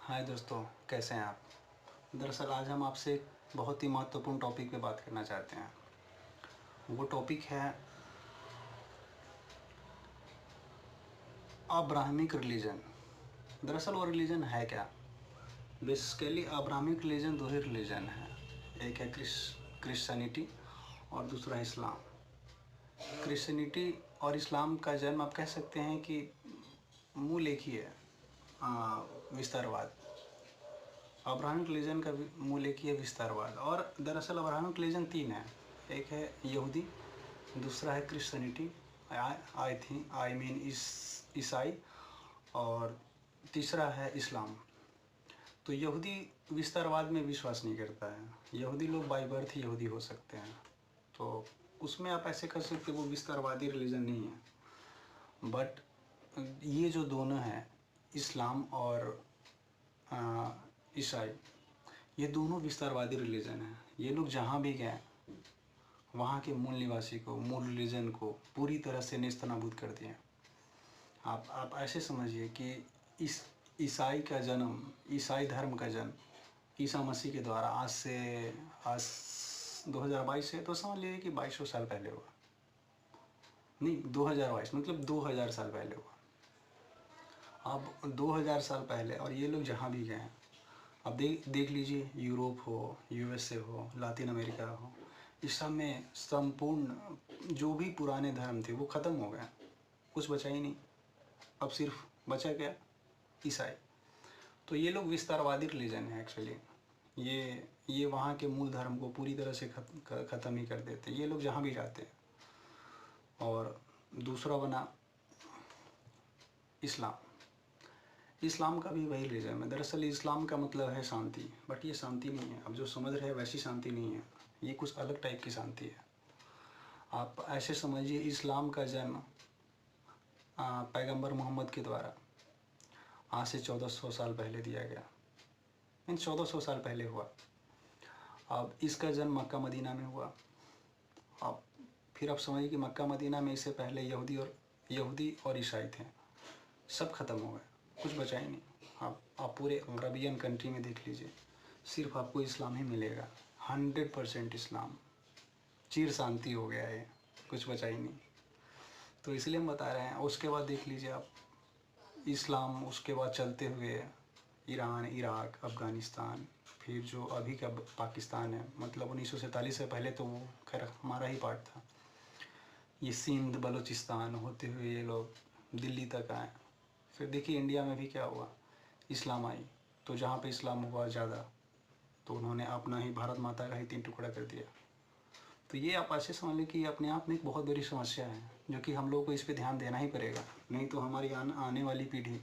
हाय दोस्तों, कैसे हैं आप। दरअसल आज हम आपसे एक बहुत ही महत्वपूर्ण टॉपिक पे बात करना चाहते हैं। वो टॉपिक है अब्राहमिक रिलीजन। दरअसल वो रिलीजन है क्या। बेसिकली अब्राहमिक रिलीजन दो ही रिलीजन है, एक है क्रिश्चियनिटी और दूसरा इस्लाम। क्रिश्चियनिटी और इस्लाम का जन्म आप कह सकते हैं कि मूल एक ही है, विस्तारवाद। अब्राहमिक रिलीजन का मूल एक ही है, विस्तारवाद। और दरअसल अब्राहमिक रिलीजन तीन है, एक है यहूदी, दूसरा है क्रिश्चियनिटी, आई मीन ईसाई, और तीसरा है इस्लाम। तो यहूदी विस्तारवाद में विश्वास नहीं करता है। यहूदी लोग बाय बर्थ यहूदी हो सकते हैं, तो उसमें आप ऐसे कर सकते वो विस्तारवादी रिलीजन नहीं है। बट ये जो दोनों हैं, इस्लाम और ईसाई, ये दोनों विस्तारवादी रिलीजन हैं। ये लोग जहाँ भी गए वहाँ के मूल निवासी को, मूल रिलीजन को पूरी तरह से नेस्तनाबूद कर दिए। आप ऐसे समझिए कि इस ईसाई का जन्म, ईसाई धर्म का जन्म ईसा मसीह के द्वारा आज 2022 से तो समझ लीजिए कि 2200 साल पहले हुआ। नहीं, 2022 मतलब 2000 साल पहले हुआ। अब 2000 साल पहले, और ये लोग जहाँ भी गए हैं, अब देख लीजिए, यूरोप हो, यूएसए हो, लातिन अमेरिका हो, इस सब में संपूर्ण जो भी पुराने धर्म थे वो ख़त्म हो गए, कुछ बचा ही नहीं। अब सिर्फ बचा क्या, ईसाई। तो ये लोग विस्तारवादी रिलीजन है एक्चुअली। ये वहाँ के मूल धर्म को पूरी तरह से ख़त्म ही कर देते, ये लोग जहाँ भी जाते हैं। और दूसरा बना इस्लाम। इस्लाम का भी वही रिलीजन है। दरअसल इस्लाम का मतलब है शांति, बट ये शांति नहीं है। अब जो समझ रहे हैं वैसी शांति नहीं है, ये कुछ अलग टाइप की शांति है। आप ऐसे समझिए, इस्लाम का जन्म पैगंबर मोहम्मद के द्वारा आज से 1400 साल पहले दिया गया, मीन 1400 साल पहले हुआ। अब इसका जन्म मक्का मदीना में हुआ। अब फिर आप समझिए कि मक्का मदीना में इससे पहले यहूदी और ईसाई थे, सब खत्म हो गए, कुछ बचा ही नहीं। आप पूरे अरबियन कंट्री में देख लीजिए, सिर्फ आपको इस्लाम ही मिलेगा, 100% इस्लाम। चिर शांति हो गया है, कुछ बचा ही नहीं। तो इसलिए हम बता रहे हैं। उसके बाद देख लीजिए आप, इस्लाम उसके बाद चलते हुए ईरान, इराक, अफ़गानिस्तान, फिर जो अभी का पाकिस्तान है, मतलब 1947 से पहले तो वो खैर हमारा ही पार्ट था। ये सिंध, बलूचिस्तान होते हुए ये लोग दिल्ली तक आए। फिर देखिए इंडिया में भी क्या हुआ, इस्लाम आई, तो जहाँ पे इस्लाम हुआ ज़्यादा, तो उन्होंने अपना ही भारत माता का ही 3 टुकड़ा कर दिया। तो ये आप ऐसे समझ लें कि अपने आप में एक बहुत बड़ी समस्या है, जो कि हम लोगों को इस पे ध्यान देना ही पड़ेगा, नहीं तो हमारी आने वाली पीढ़ी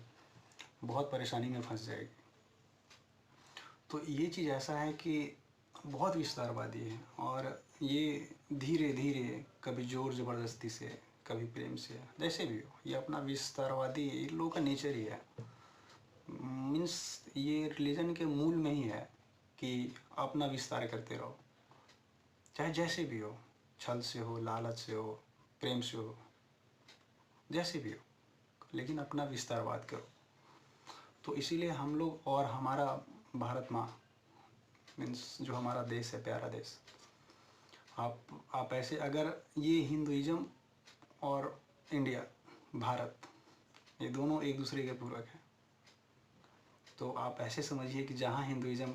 बहुत परेशानी में फंस जाएगी। तो ये चीज़ ऐसा है कि बहुत विस्तारवादी है, और ये धीरे धीरे, कभी ज़ोर ज़बरदस्ती से, कभी प्रेम से, जैसे भी हो, ये अपना विस्तारवादी इन लोगों का नेचर ही है। मीन्स ये रिलीजन के मूल में ही है कि अपना विस्तार करते रहो, चाहे जैसे भी हो, छल से हो, लालच से हो, प्रेम से हो, जैसे भी हो, लेकिन अपना विस्तारवाद करो। तो इसीलिए हम लोग, और हमारा भारत माँ, मीन्स जो हमारा देश है, प्यारा देश, आप ऐसे, अगर ये हिंदुइज़्म और इंडिया, भारत, ये दोनों एक दूसरे के पूरक हैं। तो आप ऐसे समझिए कि जहाँ हिंदुइज़्म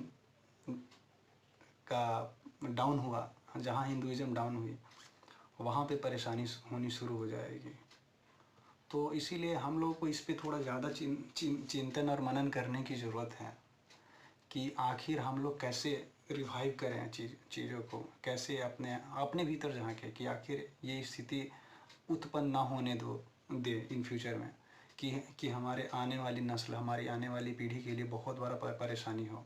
का डाउन हुआ, जहाँ हिंदुइज़्म डाउन हुई, वहाँ पे परेशानी होनी शुरू हो जाएगी। तो इसीलिए हम लोग को इस पे थोड़ा ज़्यादा चिंतन और मनन करने की ज़रूरत है कि आखिर हम लोग कैसे रिवाइव करें चीज़ों को, कैसे अपने भीतर झांकें कि आखिर ये स्थिति उत्पन्न ना होने दे इन फ्यूचर में, कि हमारे आने वाली नस्ल, हमारी आने वाली पीढ़ी के लिए बहुत बड़ा परेशानी हो।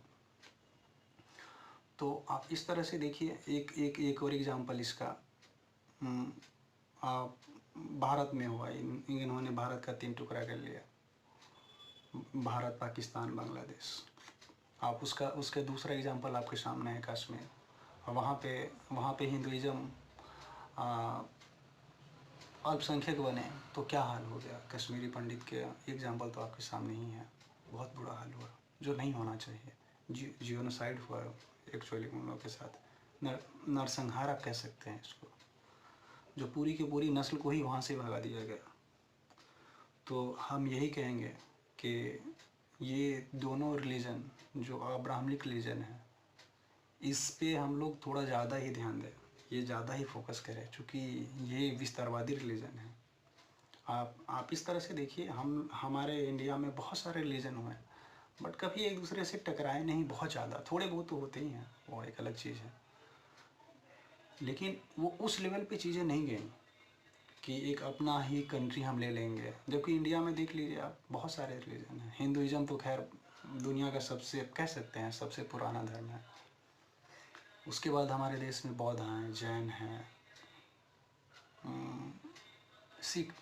तो आप इस तरह से देखिए, एक और एग्जांपल इसका, आप भारत में हुआ, इन्होंने भारत का 3 टुकड़ा कर लिया, भारत, पाकिस्तान, बांग्लादेश। आप उसका दूसरा एग्जांपल आपके सामने है, कश्मीर। और वहाँ पे हिंदुइज़्म अल्पसंख्यक बने तो क्या हाल हो गया। कश्मीरी पंडित के एग्जांपल तो आपके सामने ही है, बहुत बुरा हाल हुआ। जो नहीं होना चाहिए। जियोनोसाइड हुआ एक्चुअली उन लोगों के साथ, नरसंहार आप कह सकते हैं इसको, जो पूरी की पूरी नस्ल को ही वहाँ से भगा दिया गया। तो हम यही कहेंगे कि ये दोनों रिलीजन जो अब्राहमिक रिलीजन है, इस पे हम लोग थोड़ा ज़्यादा ही ध्यान दें, ये ज़्यादा ही फोकस करें, क्योंकि ये विस्तारवादी रिलीजन है। आप इस तरह से देखिए, हमारे इंडिया में बहुत सारे रिलीजन हुए हैं, बट कभी एक दूसरे से टकराए नहीं, बहुत ज़्यादा, थोड़े बहुत तो होते ही हैं, वो एक अलग चीज़ है। लेकिन वो उस लेवल पे चीज़ें नहीं गई कि एक अपना ही कंट्री हम ले लेंगे। जबकि इंडिया में देख लीजिए आप, बहुत सारे रिलीजन हैं। हिंदुइज़्म तो खैर दुनिया का सबसे, कह सकते हैं सबसे पुराना धर्म है। उसके बाद हमारे देश में बौद्ध हैं, जैन हैं,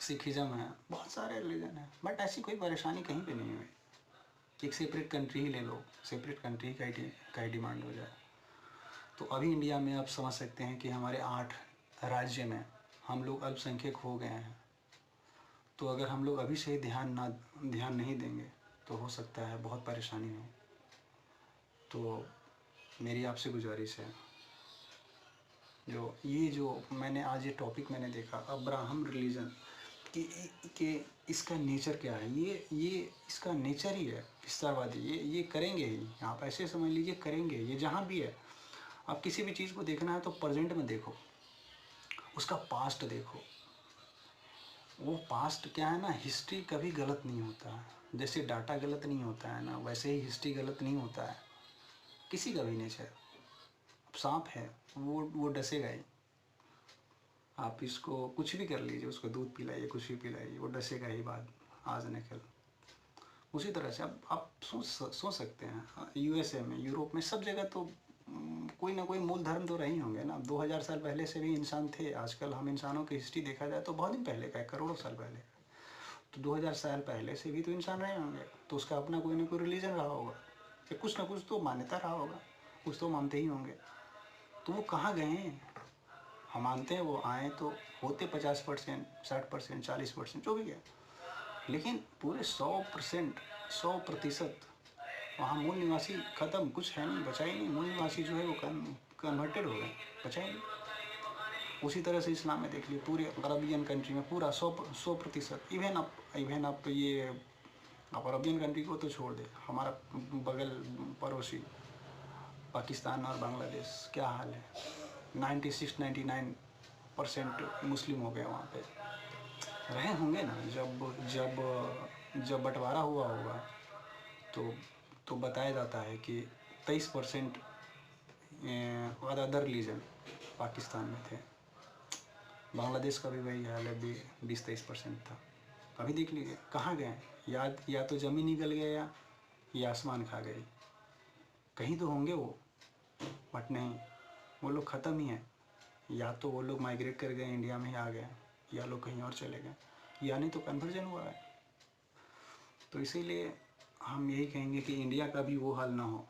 सिखिज़म है, बहुत सारे रिलीजन हैं। बट ऐसी कोई परेशानी कहीं पे नहीं हुई कि एक सेपरेट कंट्री ही ले लो, सेपरेट कंट्री का ही डिमांड हो जाए। तो अभी इंडिया में आप समझ सकते हैं कि हमारे 8 राज्य में हम लोग अल्पसंख्यक हो गए हैं। तो अगर हम लोग अभी से ध्यान नहीं देंगे तो हो सकता है बहुत परेशानी हो। तो मेरी आपसे गुजारिश है, जो मैंने आज ये टॉपिक मैंने देखा, अब्राहम रिलीजन कि इसका नेचर क्या है, ये इसका नेचर ही है विस्तारवादी। ये करेंगे ही, आप ऐसे समझ लीजिए, करेंगे ये जहाँ भी है। आप किसी भी चीज़ को देखना है तो प्रेजेंट में देखो, उसका पास्ट देखो। वो पास्ट क्या है ना, हिस्ट्री कभी गलत नहीं होता है। जैसे डाटा गलत नहीं होता है ना, वैसे ही हिस्ट्री गलत नहीं होता है किसी का भी नेचर। अब सांप है, वो डसेगा ही। आप इसको कुछ भी कर लीजिए, उसको दूध पिलाइए, कुछ भी पिलाइए, वो डसेगा ही बाद आज न कल। उसी तरह से आप सोच सकते हैं, यूएसए में, यूरोप में, सब जगह तो कोई ना कोई मूल धर्म तो रहे होंगे ना। 2000 साल पहले से भी इंसान थे। आजकल हम इंसानों की हिस्ट्री देखा जाए तो बहुत दिन पहले का है, करोड़ों साल पहले का। तो 2000 साल पहले से भी तो इंसान रहे होंगे, तो उसका अपना कोई ना कोई रिलीजन रहा होगा, या कुछ ना कुछ तो मान्यता रहा होगा, कुछ तो मानते ही होंगे। तो वो कहाँ गए हैं? हम मानते हैं वो आए तो होते 50%, 60%, 40%, जो भी है, लेकिन पूरे 100% वहाँ मूल निवासी ख़त्म, कुछ है नहीं, बचा ही नहीं। मूल निवासी जो है वो कन्वर्टेड हो गए, बचा ही नहीं। उसी तरह से इस्लाम में देख लिए, पूरे अरबियन कंट्री में पूरा 100%। इवन आप ये आप अरबियन कंट्री को तो छोड़ दे, हमारा बगल पड़ोसी पाकिस्तान और बांग्लादेश, क्या हाल है। 96-99% मुस्लिम हो गए वहाँ पे। रहे होंगे ना, जब बंटवारा हुआ होगा तो बताया जाता है कि 23% अदर रिलीजन पाकिस्तान में थे। बांग्लादेश का भी वही हाल है, 20-23% था। अभी देख लीजिए कहाँ गए, या तो ज़मीन निकल गया या आसमान खा गई, कहीं तो होंगे वो। बट नहीं, वो लोग ख़त्म ही हैं। या तो वो लोग माइग्रेट कर गए, इंडिया में ही आ गए, या लोग कहीं और चले गए, या नहीं तो कन्वर्जन हुआ है। तो इसीलिए हम यही कहेंगे कि इंडिया का भी वो हाल ना हो।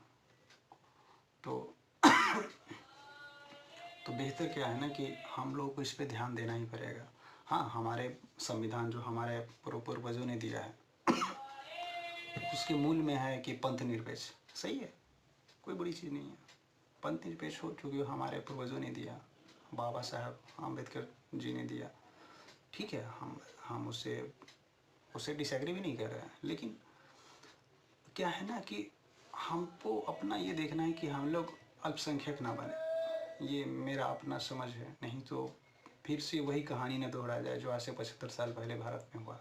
तो बेहतर क्या है ना कि हम लोग को इस पे ध्यान देना ही पड़ेगा। हाँ, हमारे संविधान जो हमारे पूर्वजों ने दिया है, उसके मूल में है कि पंथ निरपेक्ष, सही है, कोई बुरी चीज़ नहीं है। पंथ निरपेक्ष हो, चूँकि हमारे पूर्वजों ने दिया, बाबा साहब आम्बेडकर जी ने दिया, ठीक है, हम उससे डिसएग्री भी नहीं कर रहे हैं। लेकिन क्या है ना कि हमको अपना ये देखना है कि हम लोग अल्पसंख्यक ना बने। ये मेरा अपना समझ है, नहीं तो फिर से वही कहानी न दोहराया जाए जो आज से 75 साल पहले भारत में हुआ।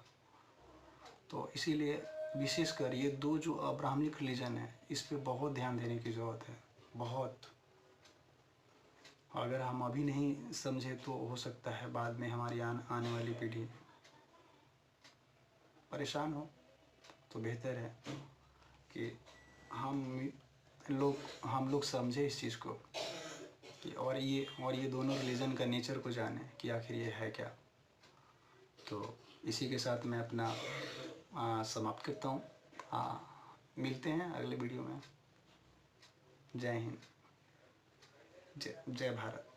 तो इसीलिए विशेषकर ये दो जो अब्राह्मणिक रिलीजन है, इस पे बहुत ध्यान देने की ज़रूरत है, बहुत। अगर हम अभी नहीं समझे तो हो सकता है बाद में हमारी आने वाली पीढ़ी परेशान हो। तो बेहतर है कि हम लोग समझे इस चीज़ को कि और ये दोनों रिलीजन का नेचर को जाने कि आखिर ये है क्या। तो इसी के साथ मैं अपना समाप्त करता हूँ। मिलते हैं अगले वीडियो में। जय हिंद, जय भारत।